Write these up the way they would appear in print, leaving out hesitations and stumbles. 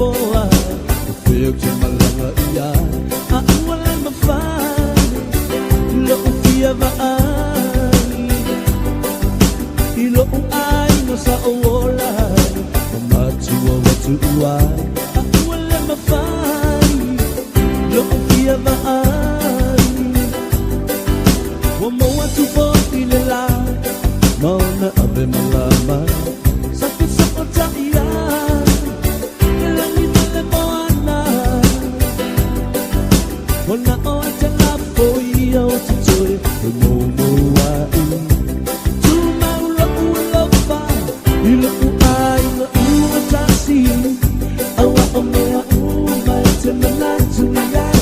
boa feel to malanga iya wala mafani lo ukia va ilo ai no sa ola matu wa watu wa wala mafani lo ukia va wa mo watu fo ilela Mona abe malama Satu sako taia Elangi mele moana Mona o atala foia o tutoe Momo wai Tu maula ulofa Ilo uai na uatasi Awa o mea umai te manatu yai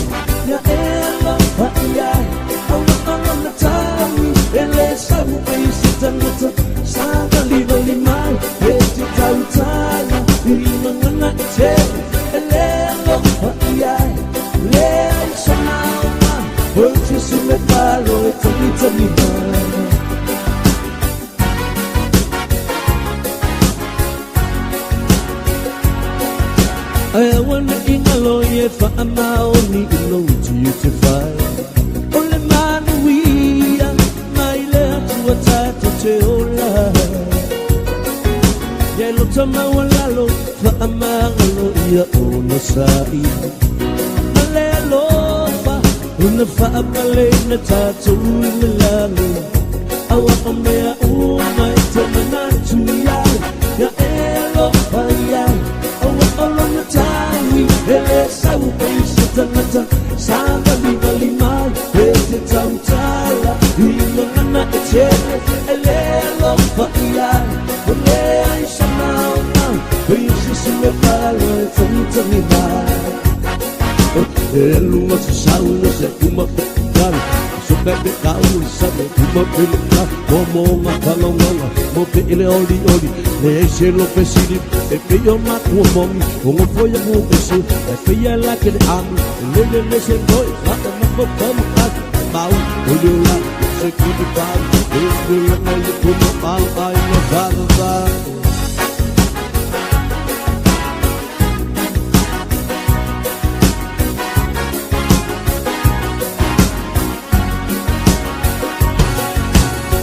Ya ela waiai Awa o na tami Ele sabu eisi Tangata sa limalimay Eti tautala Irimangana ite Elelo paiyay Leay sa naman Hoji sumepalo Etalitaliman Ayawan na ingaloye Faamao ni ilo Tiutify Ole manuia Mailea tuatata Teola Yelo tama walalo Fa amangalo Ia ono sai Malelo fa Una fa amale Na tatu Milalo Awa omea Umay Tamanatu Yai Ya elo fa yai Awa olo na tawi Ele sau Paisa tangata Sanga lima limai Ete tautala Imangana etele Elelo paiyai Ulei sanau nau Paisi sumepalo Etani mai Elu masu sauna Se kuma pekari Sobebe kau Sabe kuma pelika Momo ngapalongonga Mope ile oli oli Leese lo pesiri Epe yo maku omongi Ongo foya mu pesu Epe ya lake de ami Lele lese koi Kata mako kamu kata Mau Ulula Sekini pau Ulula Naya kuma pau Ay no kata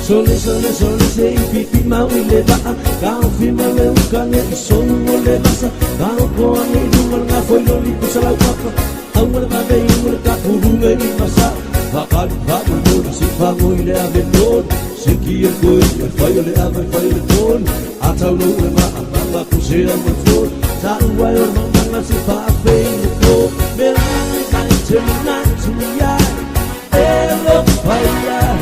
Sole, sole, sole, se pipi mau ile baa Kau fima leu kane isou ole basa Kau koa ne iunga nga foi loli kusalau papa Au ngana kade iunga ka urunga i masa Kakali padu lori si pango ile ave lori Se kia koe e fai ole ave fai ole toni Atau lo ue maa manga kusea matoni Tau wai o manga si paafe ino ko Mera kai te manatu yai Elo fai yai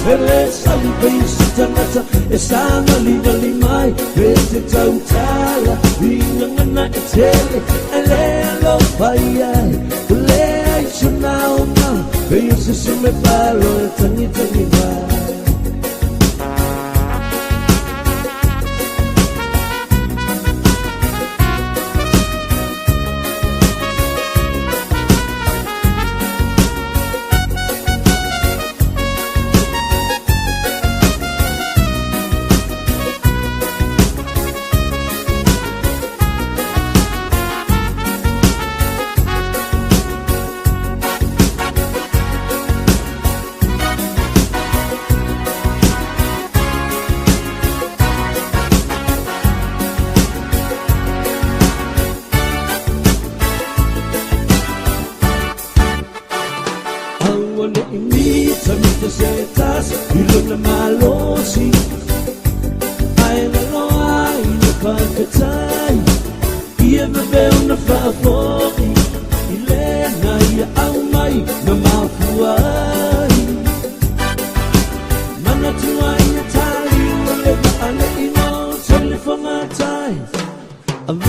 Ele sabe bem se tangata Esanga liga limai Ete tautala Ingangana etele Ele lo paiai Ule aisho nao ma Beyo se sume palo Tangi tangi vai I'm